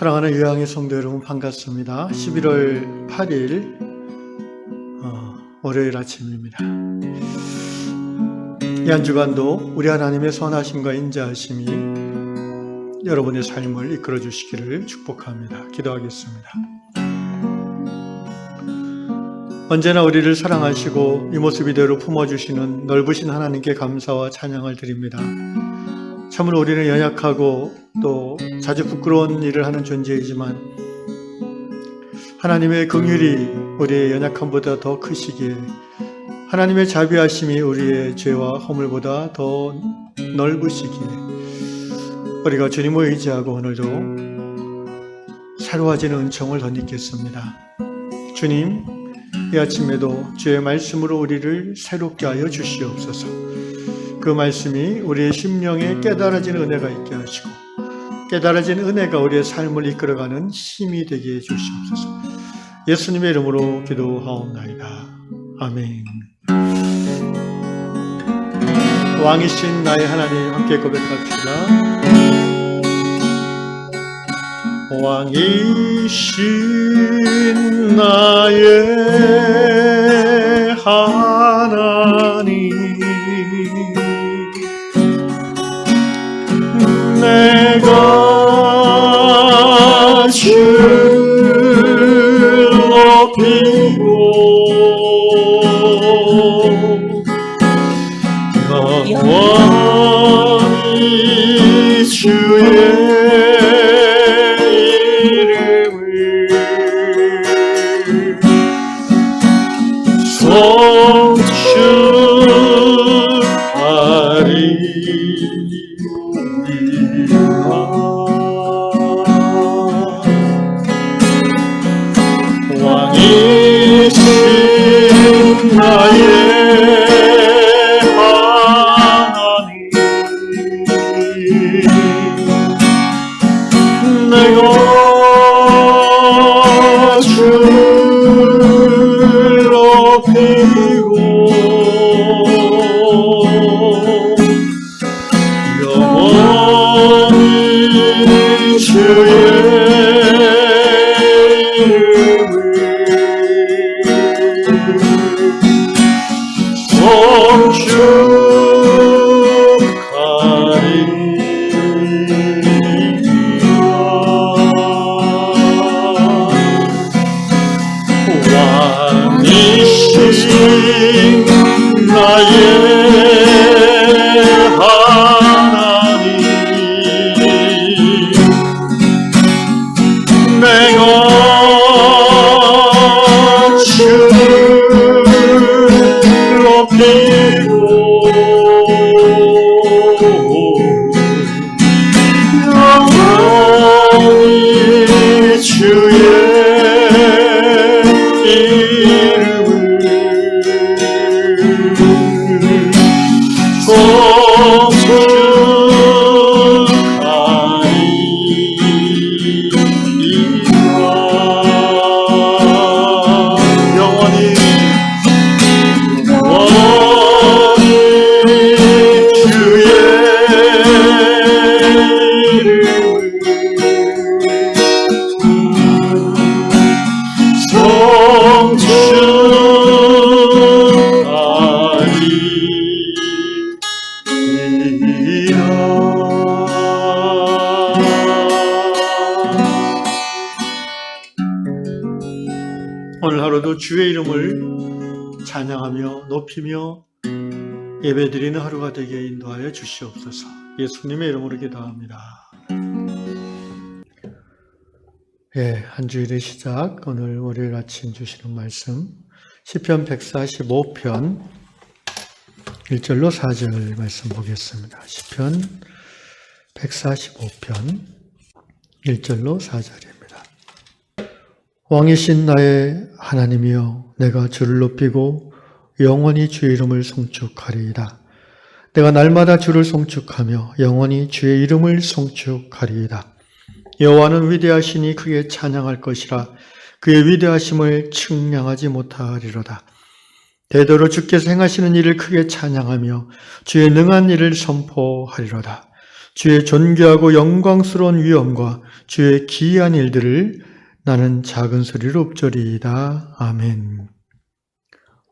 사랑하는 유양의 성도 여러분 반갑습니다. 11월 8일 월요일 아침입니다. 이 한 주간도 우리 하나님의 선하심과 인자하심이 여러분의 삶을 이끌어 주시기를 축복합니다. 기도하겠습니다. 언제나 우리를 사랑하시고 이 모습 이대로 품어주시는 넓으신 하나님께 감사와 찬양을 드립니다. 참으로 우리는 연약하고 또 자주 부끄러운 일을 하는 존재이지만 하나님의 긍휼이 우리의 연약함보다 더 크시기에 하나님의 자비하심이 우리의 죄와 허물보다 더 넓으시기에 우리가 주님을 의지하고 오늘도 새로워지는 은총을 덧입겠습니다. 주님, 이 아침에도 주의 말씀으로 우리를 새롭게 하여 주시옵소서. 그 말씀이 우리의 심령에 깨달아지는 은혜가 있게 하시고 깨달아진 은혜가 우리의 삶을 이끌어가는 힘이 되게 해 주시옵소서. 예수님의 이름으로 기도하옵나이다. 아멘. 왕이신 나의 하나님 함께 고백합시다. 왕이신 나의 하나님 내가 주를 높이고 영원히 주의 왕이신 나의 하나님 내가 주를 높이고 영원히 주의 왕이신 나의 하나님 내가 주를 높이고 영원히 주의 오늘 하루도 주의 이름을 찬양하며 높이며 예배드리는 하루가 되게 인도하여 주시옵소서. 예수님의 이름으로 기도합니다. 한 주일의 시작, 오늘 월요일 아침 주시는 말씀 시편 145편 1절로 4절 말씀 보겠습니다. 시편 145편 1절로 4절입니다. 왕이신 나의 하나님이여 내가 주를 높이고 영원히 주의 이름을 송축하리이다. 내가 날마다 주를 송축하며 영원히 주의 이름을 송축하리이다. 여호와는 위대하시니 크게 찬양할 것이라. 그의 위대하심을 측량하지 못하리로다. 대대로 주께서 행하시는 일을 크게 찬양하며 주의 능한 일을 선포하리로다. 주의 존귀하고 영광스러운 위엄과 주의 기이한 일들을 나는 작은 소리로 읊조리이다. 아멘.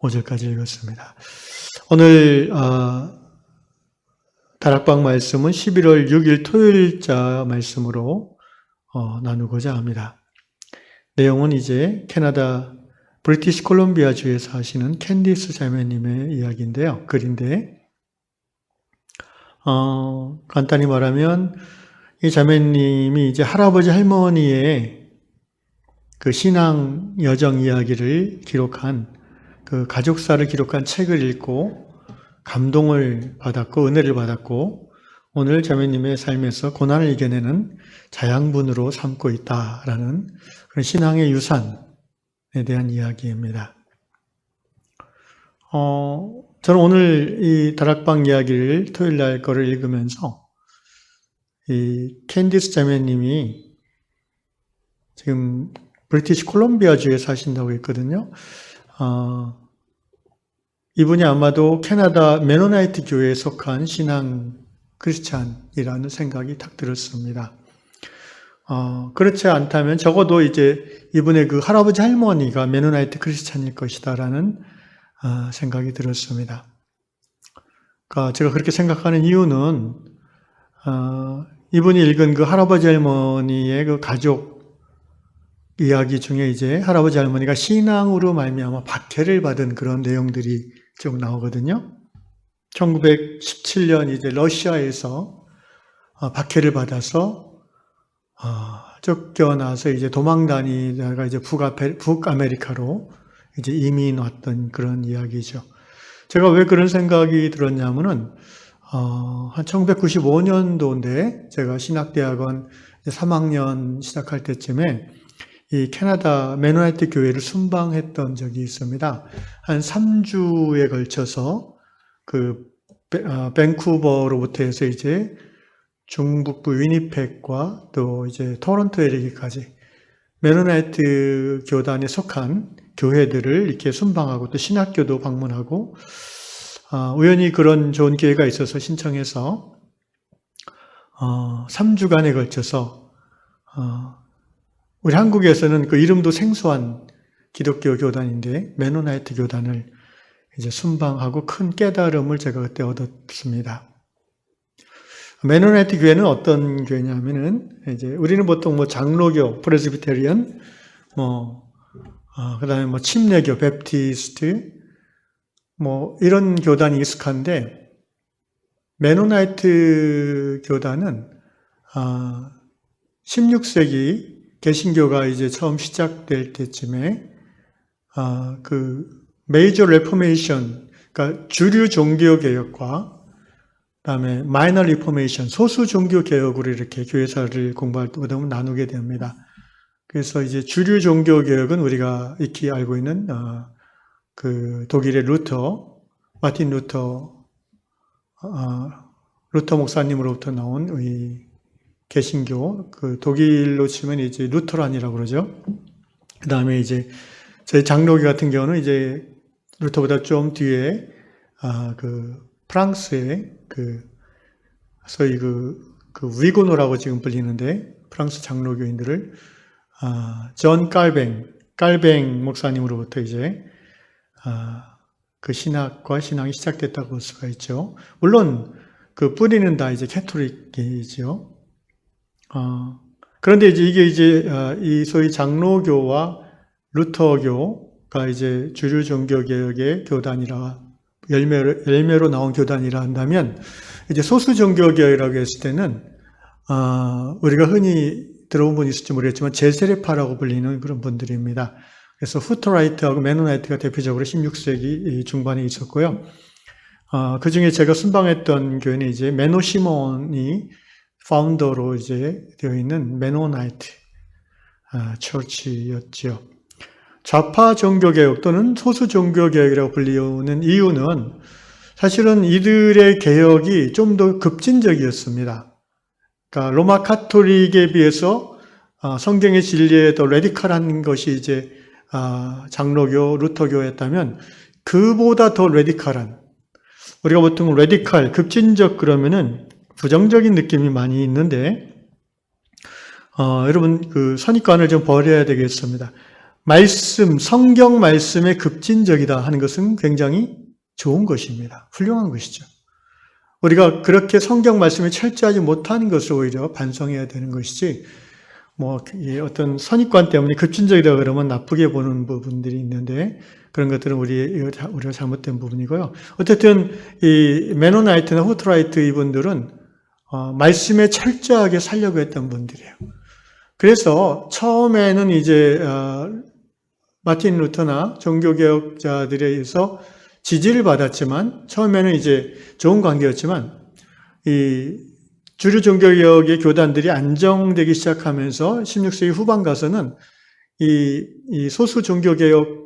5절까지 읽었습니다. 오늘 다락방 말씀은 11월 6일 토요일자 말씀으로 나누고자 합니다. 내용은 이제 캐나다 브리티시 콜롬비아 주에 사시는 캔디스 자매님의 이야기인데요. 글인데 간단히 말하면 이 자매님이 이제 할아버지 할머니의 그 신앙 여정 이야기를 기록한 그 가족사를 기록한 책을 읽고 감동을 받았고 은혜를 받았고 오늘 자매님의 삶에서 고난을 이겨내는 자양분으로 삼고 있다라는 그런 신앙의 유산에 대한 이야기입니다. 저는 오늘 이 다락방 이야기를 토요일 날 거를 읽으면서 이 캔디스 자매님이 지금 브리티시 콜롬비아주에 사신다고 했거든요. 이분이 아마도 캐나다 메노나이트 교회에 속한 신앙 크리스찬이라는 생각이 탁 들었습니다. 그렇지 않다면 적어도 이제 이분의 그 할아버지 할머니가 메노나이트 크리스찬일 것이다라는 생각이 들었습니다. 그러니까 제가 그렇게 생각하는 이유는 이분이 읽은 그 할아버지 할머니의 그 가족 이야기 중에 이제 할아버지 할머니가 신앙으로 말미암아 박해를 받은 그런 내용들이 좀 나오거든요. 1917년 이제 러시아에서 박해를 받아서 쫓겨나서 이제 도망 다니다가 이제 북아메리카로 이제 이민 왔던 그런 이야기죠. 제가 왜 그런 생각이 들었냐면은 한 1995년도인데 제가 신학대학원 3학년 시작할 때쯤에 이 캐나다 메노나이트 교회를 순방했던 적이 있습니다. 한 3주에 걸쳐서 그 밴쿠버로부터 해서 이제 중북부 위니펙과 또 이제 토론토에 이르기까지 메노나이트 교단에 속한 교회들을 이렇게 순방하고 또 신학교도 방문하고 우연히 그런 좋은 기회가 있어서 신청해서 3주간에 걸쳐서 우리 한국에서는 그 이름도 생소한 기독교 교단인데 메노나이트 교단을 이제 순방하고 큰 깨달음을 제가 그때 얻었습니다. 메노나이트 교회는 어떤 교회냐면은 이제 우리는 보통 뭐 장로교, 프레스비테리언, 그다음에 뭐 침례교, 베프티스트, 뭐 이런 교단이 익숙한데 메노나이트 교단은 16세기 개신교가 이제 처음 시작될 때쯤에 그 메이저 레포메이션, 그러니까 주류 종교 개혁과 그다음에 마이너 리포메이션, 소수 종교 개혁으로 이렇게 교회사를 공부할 때 보면 나누게 됩니다. 그래서 이제 주류 종교 개혁은 우리가 익히 알고 있는 그 독일의 마틴 루터 목사님으로부터 나온 이 개신교, 그 독일로 치면 이제 루터란이라고 그러죠. 그 다음에 이제 저희 장로교 같은 경우는 이제 루터보다 좀 뒤에 그 프랑스의 소위 그 위고노라고 지금 불리는데 프랑스 장로교인들을 존 깔뱅 목사님으로부터 이제 그 신학과 신앙이 시작됐다고 볼 수가 있죠. 물론 그 뿌리는 다 이제 캐토릭이죠. 그런데 이게 이 소위 장로교와 루터교가 이제 주류 종교 개혁의 교단이라 열매로 나온 교단이라 한다면 이제 소수 종교 개혁이라고 했을 때는 우리가 흔히 들어본 분이 있을지 모르겠지만 제세례파라고 불리는 그런 분들입니다. 그래서 후터라이트하고 메노나이트가 대표적으로 16세기 중반에 있었고요. 그 중에 제가 순방했던 교회는 이제 메노 시몬이 파운더로 이제 되어 있는 메노나이트 처치였죠. 좌파 종교개혁 또는 소수 종교개혁이라고 불리는 이유는 사실은 이들의 개혁이 좀 더 급진적이었습니다. 그러니까 로마 카톨릭에 비해서 성경의 진리에 더 레디컬한 것이 이제 장로교, 루터교였다면 그보다 더 레디컬한, 우리가 보통 레디컬, 급진적 그러면은 부정적인 느낌이 많이 있는데, 여러분, 그 선입관을 좀 버려야 되겠습니다. 성경 말씀에 급진적이다 하는 것은 굉장히 좋은 것입니다. 훌륭한 것이죠. 우리가 그렇게 성경 말씀에 철저하지 못하는 것을 오히려 반성해야 되는 것이지, 어떤 선입관 때문에 급진적이다 그러면 나쁘게 보는 부분들이 있는데, 그런 것들은 우리가 잘못된 부분이고요. 어쨌든, 이 메노나이트나 후트라이트 이분들은, 말씀에 철저하게 살려고 했던 분들이에요. 그래서 처음에는 이제, 마틴 루터나 종교개혁자들에 의해서 지지를 받았지만, 처음에는 이제 좋은 관계였지만, 이 주류 종교개혁의 교단들이 안정되기 시작하면서 16세기 후반 가서는 이 소수 종교개혁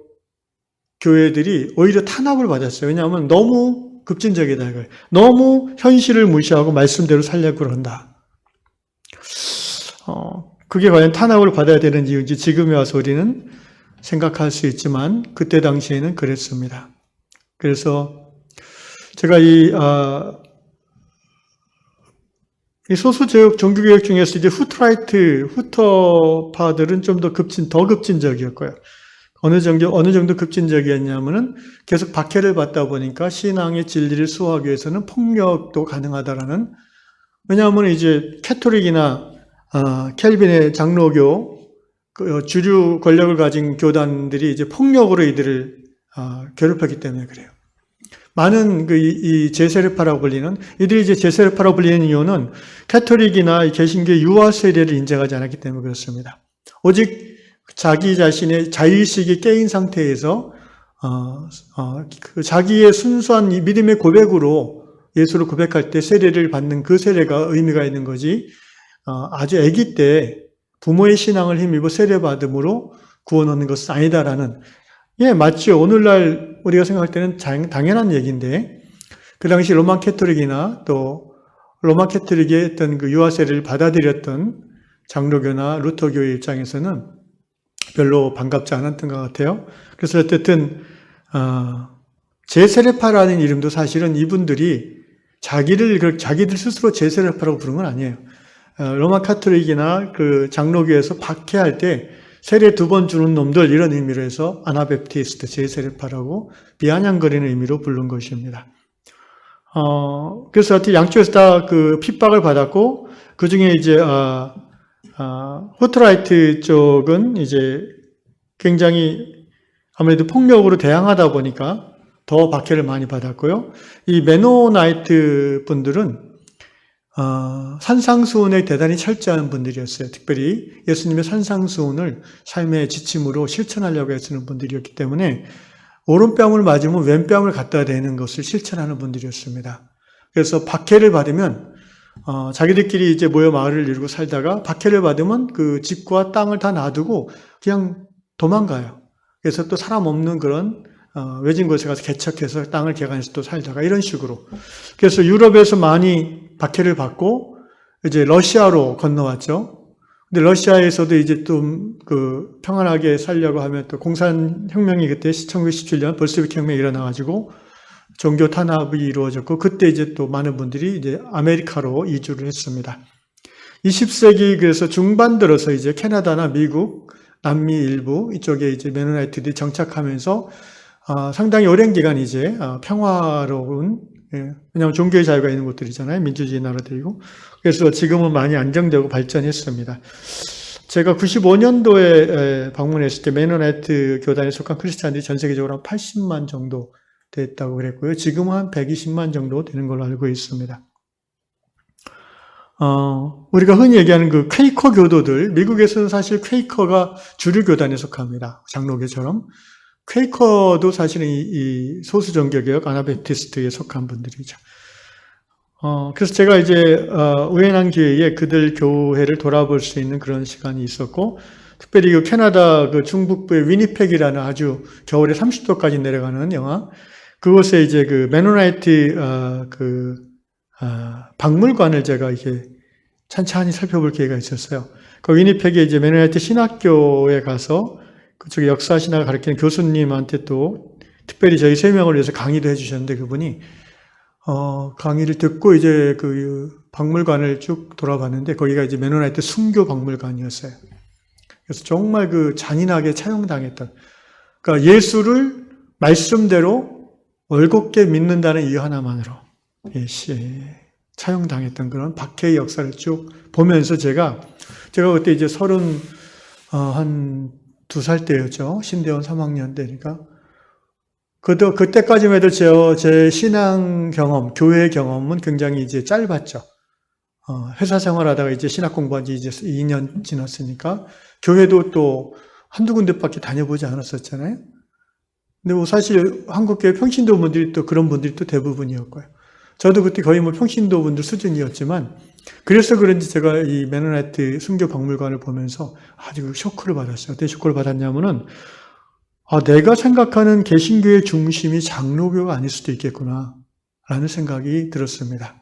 교회들이 오히려 탄압을 받았어요. 왜냐하면 너무 급진적이다 이거예요. 너무 현실을 무시하고 말씀대로 살려고 그런다. 그게 과연 탄압을 받아야 되는 이유인지 지금에 와서 우리는 생각할 수 있지만 그때 당시에는 그랬습니다. 그래서 제가 이 소수 종교개혁 중에서 이제 후터파들은 좀 더 급진적이었고요. 어느 정도 급진적이었냐면은 계속 박해를 받다 보니까 신앙의 진리를 수호하기 위해서는 폭력도 가능하다라는, 왜냐하면 이제 캐톨릭이나 켈빈의 장로교, 주류 권력을 가진 교단들이 이제 폭력으로 이들을 괴롭혔기 때문에 그래요. 많은 이 제세례파라고 불리는, 이들이 이제 제세례파라고 불리는 이유는 캐톨릭이나 개신교 유아 세례를 인정하지 않았기 때문에 그렇습니다. 오직 자기 자신의 자의식이 깨인 상태에서 자기의 순수한 믿음의 고백으로 예수를 고백할 때 세례를 받는 그 세례가 의미가 있는 거지, 아주 아기 때 부모의 신앙을 힘입어 세례받음으로 구원 얻는 것은 아니다라는, 맞죠. 오늘날 우리가 생각할 때는 당연한 얘기인데, 그 당시 로마 캐톨릭이나 또 로마 캐톨릭의 어떤 그 유아 세례를 받아들였던 장로교나 루터교의 입장에서는 별로 반갑지 않았던 것 같아요. 그래서 어쨌든 제세례파라는 이름도 사실은 이분들이 자기들 스스로 제세례파라고 부른 건 아니에요. 로마 카톨릭이나 그 장로교에서 박해할 때 세례 2번 주는 놈들 이런 의미로 해서 아나베프티스트 제세례파라고 비아냥거리는 의미로 부른 것입니다. 그래서 하여튼 양쪽에서 다 그 핍박을 받았고, 그 중에 이제 후트라이트 쪽은 이제 굉장히 아무래도 폭력으로 대항하다 보니까 더 박해를 많이 받았고요. 이 메노나이트 분들은 산상수훈에 대단히 철저한 분들이었어요. 특별히 예수님의 산상수훈을 삶의 지침으로 실천하려고 애쓰는 분들이었기 때문에 오른뺨을 맞으면 왼뺨을 갖다 대는 것을 실천하는 분들이었습니다. 그래서 박해를 받으면 자기들끼리 이제 모여 마을을 이루고 살다가 박해를 받으면 그 집과 땅을 다 놔두고 그냥 도망가요. 그래서 또 사람 없는 그런 외진 곳에 가서 개척해서 땅을 개간해서 또 살다가 이런 식으로. 그래서 유럽에서 많이 박해를 받고 이제 러시아로 건너왔죠. 근데 러시아에서도 이제 좀 그 평안하게 살려고 하면 또 공산혁명이 그때 1917년 볼셰비크 혁명이 일어나가지고 종교 탄압이 이루어졌고, 그때 이제 또 많은 분들이 이제 아메리카로 이주를 했습니다. 20세기 그래서 중반 들어서 이제 캐나다나 미국, 남미 일부 이쪽에 이제 메노나이트들이 정착하면서 상당히 오랜 기간 이제 평화로운, 왜냐하면 종교의 자유가 있는 곳들이잖아요. 민주주의 나라들이고. 그래서 지금은 많이 안정되고 발전했습니다. 제가 95년도에 방문했을 때 메노나이트 교단에 속한 크리스찬들이 전 세계적으로 한 80만 정도 됐다고 그랬고요. 지금은 한 120만 정도 되는 걸로 알고 있습니다. 우리가 흔히 얘기하는 그 퀘이커 교도들, 미국에서는 사실 퀘이커가 주류 교단에 속합니다. 장로교처럼. 퀘이커도 사실은 이 소수 종교개혁 아나베프티스트에 속한 분들이죠. 그래서 제가 이제 우연한 기회에 그들 교회를 돌아볼 수 있는 그런 시간이 있었고, 특별히 그 캐나다 그 중북부의 위니펙이라는 아주 겨울에 30도까지 내려가는 영하, 그곳에 이제 그 메노나이트 박물관을 제가 이렇게 찬찬히 살펴볼 기회가 있었어요. 그 위니펙에 이제 메노나이트 신학교에 가서 그쪽에 역사 신학을 가르치는 교수님한테 또 특별히 저희 3명을 위해서 강의도 해주셨는데, 그분이 강의를 듣고 이제 그 박물관을 쭉 돌아봤는데 거기가 이제 메노나이트 순교 박물관이었어요. 그래서 정말 그 잔인하게 차용당했던, 그러니까 예수를 말씀대로 올곧게 믿는다는 이유 하나만으로 차용당했던 그런 박해의 역사를 쭉 보면서 제가 그때 이제 한 2살 때였죠. 신대원 3학년 때니까. 그때까지만 해도 제 신앙 경험, 교회 경험은 굉장히 이제 짧았죠. 회사 생활하다가 이제 신학 공부한 지 이제 2년 지났으니까, 교회도 또 한두 군데밖에 다녀보지 않았었잖아요. 근데 뭐 사실 한국교회 평신도 분들이 또 그런 분들이 또 대부분이었고요. 저도 그때 거의 뭐 평신도 분들 수준이었지만, 그래서 그런지 제가 이 메노나이트 순교 박물관을 보면서 아주 쇼크를 받았어요. 어떤 쇼크를 받았냐면은, 내가 생각하는 개신교의 중심이 장로교가 아닐 수도 있겠구나 라는 생각이 들었습니다.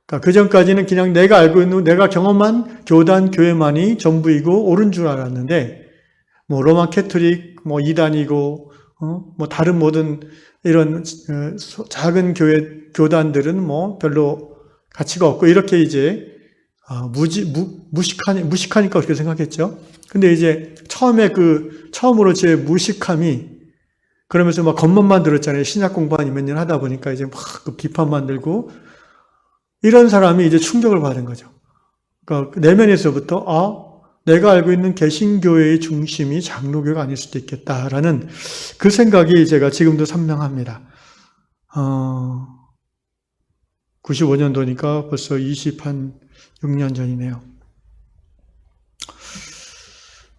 그러니까 그 전까지는 그냥 내가 알고 있는, 내가 경험한 교단, 교회만이 전부이고 옳은 줄 알았는데, 뭐 로마 캐토릭, 뭐 이단이고, 뭐 다른 모든 이런 작은 교단들은 뭐 별로 가치가 없고, 이렇게 이제 무식하니까 그렇게 생각했죠. 근데 이제 처음으로 제 무식함이, 그러면서 막 겉멋만 들었잖아요. 신약 공부 한 몇 년 하다 보니까 이제 막 그 비판만 들고, 이런 사람이 이제 충격을 받은 거죠. 그러니까 내면에서부터, 내가 알고 있는 개신교회의 중심이 장로교가 아닐 수도 있겠다라는 그 생각이 제가 지금도 선명합니다. 95년도니까 벌써 26년 전이네요.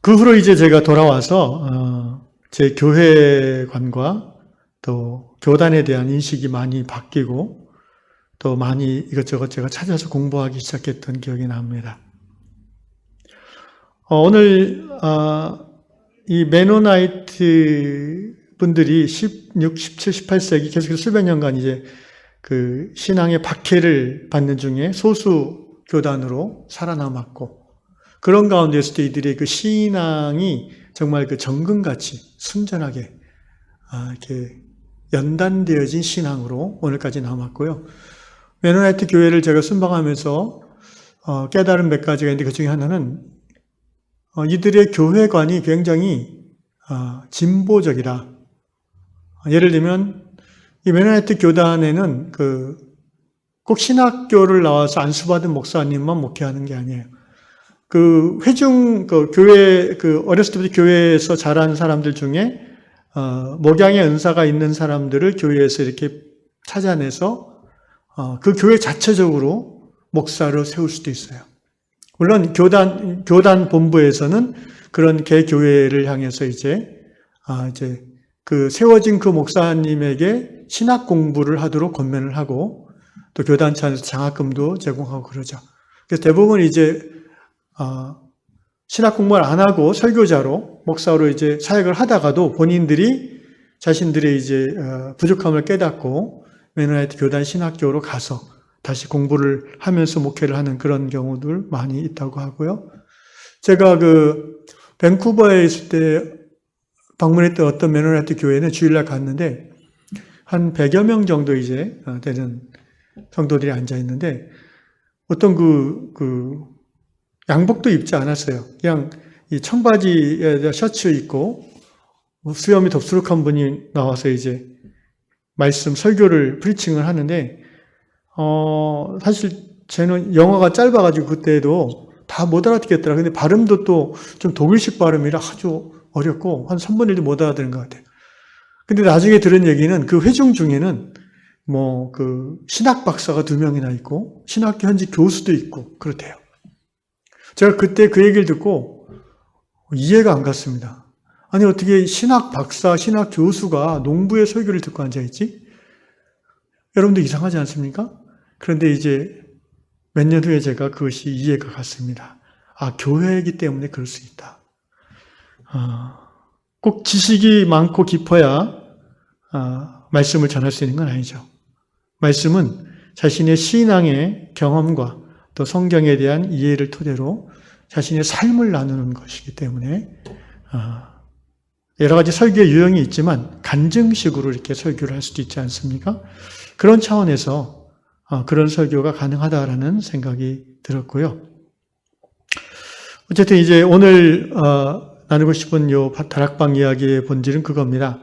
그 후로 이제 제가 돌아와서 제 교회관과 또 교단에 대한 인식이 많이 바뀌고 또 많이 이것저것 제가 찾아서 공부하기 시작했던 기억이 납니다. 오늘 이 메노나이트 분들이 16, 17, 18세기 계속해서 수백 년간 이제 그 신앙의 박해를 받는 중에 소수 교단으로 살아남았고, 그런 가운데서도 이들의 그 신앙이 정말 그 정금같이 순전하게 이렇게 연단되어진 신앙으로 오늘까지 남았고요. 메노나이트 교회를 제가 순방하면서 깨달은 몇 가지가 있는데, 그 중에 하나는 이들의 교회관이 굉장히 진보적이다. 예를 들면 이 메노나이트 교단에는 꼭 신학교를 나와서 안수받은 목사님만 목회하는 게 아니에요. 교회, 어렸을 때부터 교회에서 자란 사람들 중에, 목양의 은사가 있는 사람들을 교회에서 이렇게 찾아내서, 그 교회 자체적으로 목사로 세울 수도 있어요. 물론, 교단 본부에서는 그런 개교회를 향해서 이제 세워진 그 목사님에게 신학 공부를 하도록 권면을 하고, 또 교단체 안에서 장학금도 제공하고 그러죠. 그래서 대부분 이제 신학 공부를 안 하고 설교자로, 목사로 이제 사역을 하다가도 본인들이 자신들의 이제 부족함을 깨닫고 메노나이트 교단 신학교로 가서 다시 공부를 하면서 목회를 하는 그런 경우들 많이 있다고 하고요. 제가 밴쿠버에 있을 때 방문했던 어떤 메노나이트 교회는 주일날 갔는데 한 100여 명 정도 이제 되는 성도들이 앉아 있는데, 어떤 양복도 입지 않았어요. 그냥 이 청바지에 셔츠 입고 수염이 덥수룩한 분이 나와서 이제 말씀 설교를 프리칭을 하는데, 사실 쟤는 영어가 짧아가지고 그때도 다 못 알아듣겠더라. 근데 발음도 또 좀 독일식 발음이라 아주 어렵고 한 3분의 1도 못 알아듣는 것 같아요. 근데 나중에 들은 얘기는 그 회중 중에는 신학 박사가 2명이나 있고 신학교 현지 교수도 있고 그렇대요. 제가 그때 그 얘기를 듣고 이해가 안 갔습니다. 아니, 어떻게 신학 박사, 신학 교수가 농부의 설교를 듣고 앉아있지? 여러분도 이상하지 않습니까? 그런데 이제 몇 년 후에 제가 그것이 이해가 갔습니다. 교회이기 때문에 그럴 수 있다. 꼭 지식이 많고 깊어야 말씀을 전할 수 있는 건 아니죠. 말씀은 자신의 신앙의 경험과 또 성경에 대한 이해를 토대로 자신의 삶을 나누는 것이기 때문에 여러 가지 설교의 유형이 있지만 간증식으로 이렇게 설교를 할 수도 있지 않습니까? 그런 차원에서 그런 설교가 가능하다라는 생각이 들었고요. 어쨌든 이제 오늘 나누고 싶은 요 다락방 이야기의 본질은 그겁니다.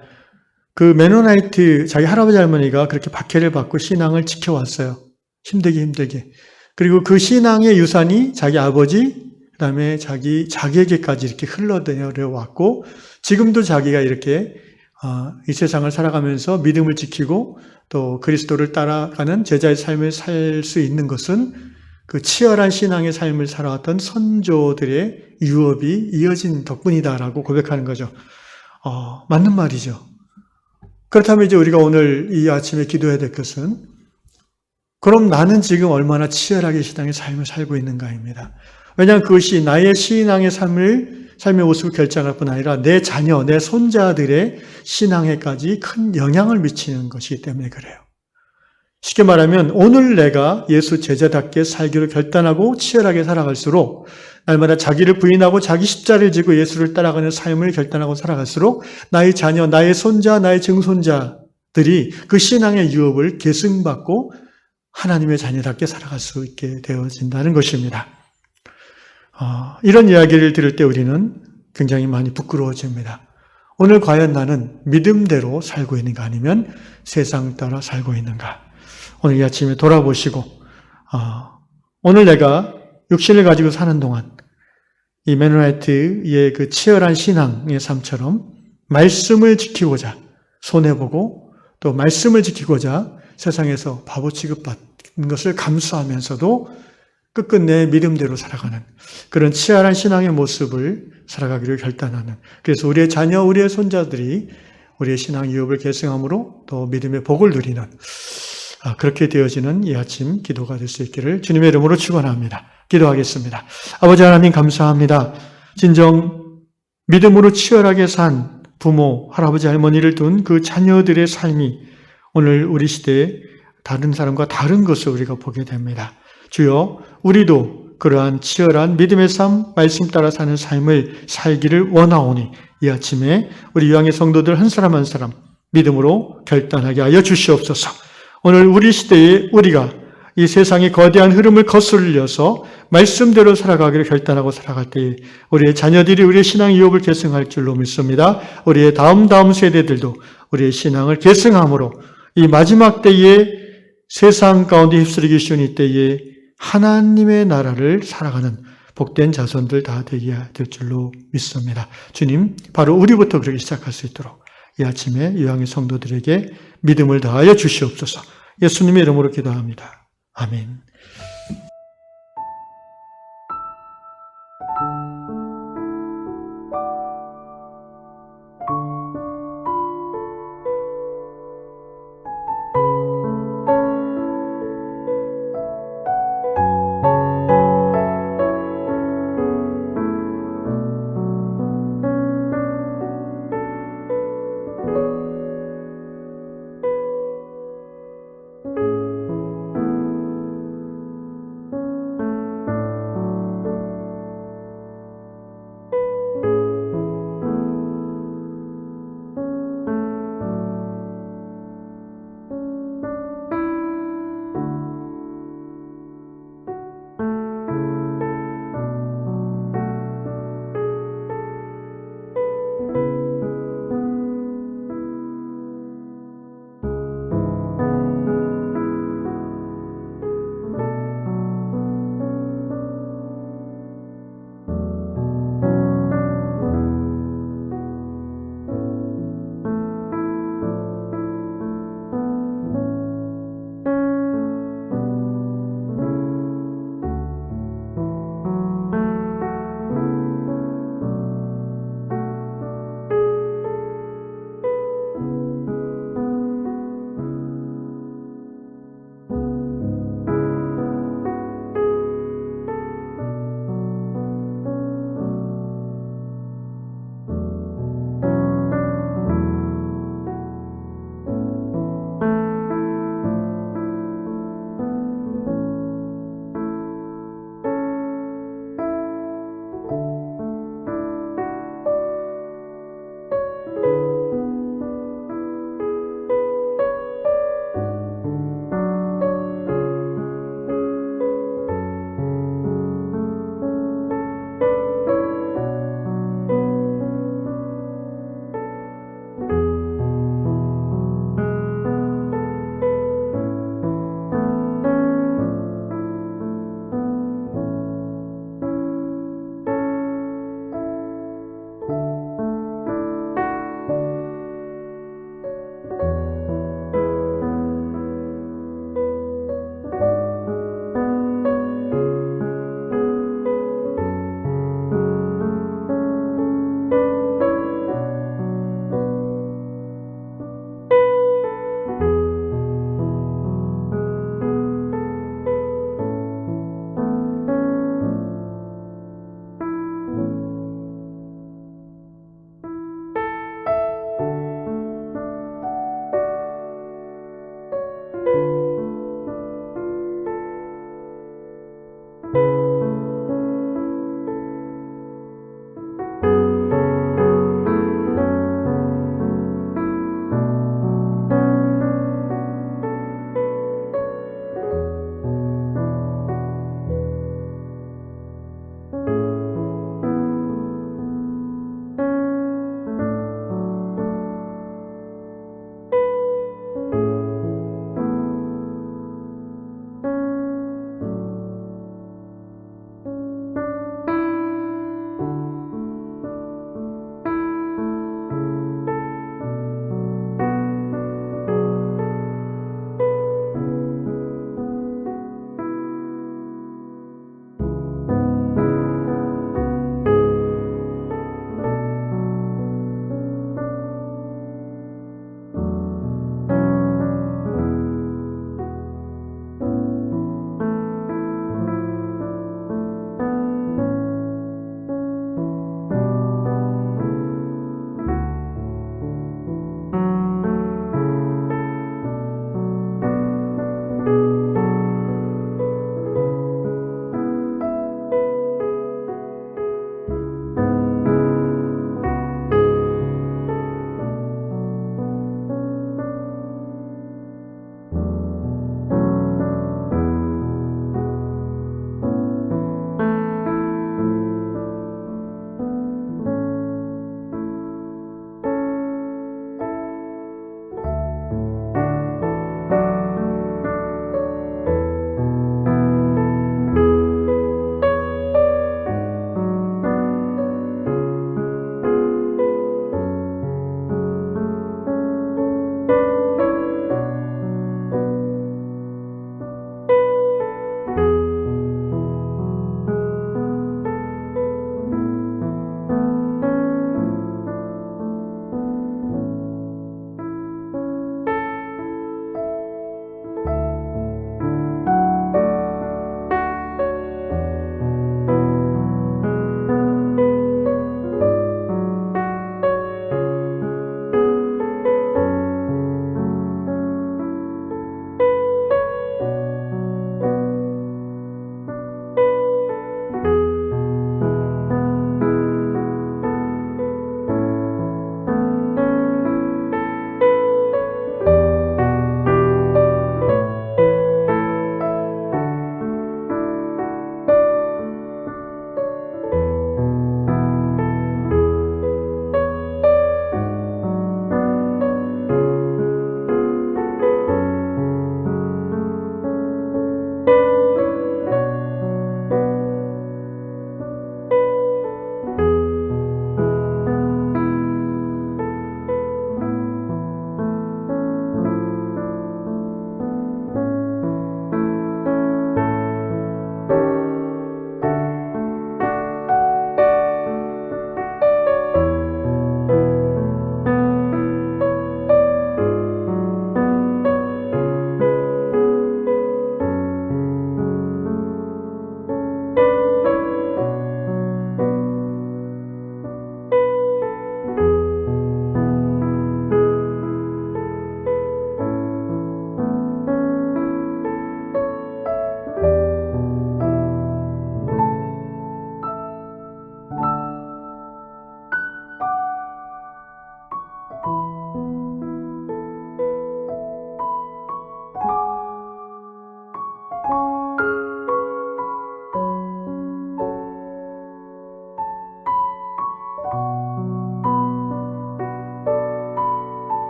그 메노나이트 자기 할아버지 할머니가 그렇게 박해를 받고 신앙을 지켜왔어요. 힘들게. 그리고 그 신앙의 유산이 자기 아버지, 그 다음에 자기에게까지 이렇게 흘러내려왔고, 지금도 자기가 이렇게 이 세상을 살아가면서 믿음을 지키고 또 그리스도를 따라가는 제자의 삶을 살 수 있는 것은 그 치열한 신앙의 삶을 살아왔던 선조들의 유업이 이어진 덕분이다라고 고백하는 거죠. 맞는 말이죠. 그렇다면 이제 우리가 오늘 이 아침에 기도해야 될 것은, 그럼 나는 지금 얼마나 치열하게 신앙의 삶을 살고 있는가입니다. 왜냐하면 그것이 나의 신앙의 삶의 모습을 결정할 뿐 아니라 내 자녀, 내 손자들의 신앙에까지 큰 영향을 미치는 것이기 때문에 그래요. 쉽게 말하면 오늘 내가 예수 제자답게 살기로 결단하고 치열하게 살아갈수록, 날마다 자기를 부인하고 자기 십자를 지고 예수를 따라가는 삶을 결단하고 살아갈수록 나의 자녀, 나의 손자, 나의 증손자들이 그 신앙의 유업을 계승받고 하나님의 자녀답게 살아갈 수 있게 되어진다는 것입니다. 이런 이야기를 들을 때 우리는 굉장히 많이 부끄러워집니다. 오늘 과연 나는 믿음대로 살고 있는가, 아니면 세상 따라 살고 있는가? 오늘 이 아침에 돌아보시고, 오늘 내가 육신을 가지고 사는 동안 이 메노나이트의 그 치열한 신앙의 삶처럼 말씀을 지키고자 손해보고 또 말씀을 지키고자 세상에서 바보 취급받는 것을 감수하면서도 끝끝내 믿음대로 살아가는 그런 치열한 신앙의 모습을 살아가기로 결단하는, 그래서 우리의 자녀, 우리의 손자들이 우리의 신앙 유업을 계승함으로 또 믿음의 복을 누리는 그렇게 되어지는 이 아침 기도가 될 수 있기를 주님의 이름으로 축원합니다. 기도하겠습니다. 아버지 하나님 감사합니다. 진정 믿음으로 치열하게 산 부모, 할아버지, 할머니를 둔 그 자녀들의 삶이 오늘 우리 시대에 다른 사람과 다른 것을 우리가 보게 됩니다. 주여, 우리도 그러한 치열한 믿음의 삶, 말씀 따라 사는 삶을 살기를 원하오니 이 아침에 우리 유양의 성도들 한 사람 한 사람 믿음으로 결단하게 하여 주시옵소서. 오늘 우리 시대에 우리가 이 세상의 거대한 흐름을 거슬려서 말씀대로 살아가기를 결단하고 살아갈 때에 우리의 자녀들이 우리의 신앙 유업을 계승할 줄로 믿습니다. 우리의 다음 세대들도 우리의 신앙을 계승함으로 이 마지막 때에 세상 가운데 휩쓸리기 쉬운 이 때에 하나님의 나라를 살아가는 복된 자손들 다 되게 될 줄로 믿습니다. 주님, 바로 우리부터 그렇게 시작할 수 있도록 이 아침에 유양의 성도들에게 믿음을 더하여 주시옵소서. 예수님의 이름으로 기도합니다. 아멘.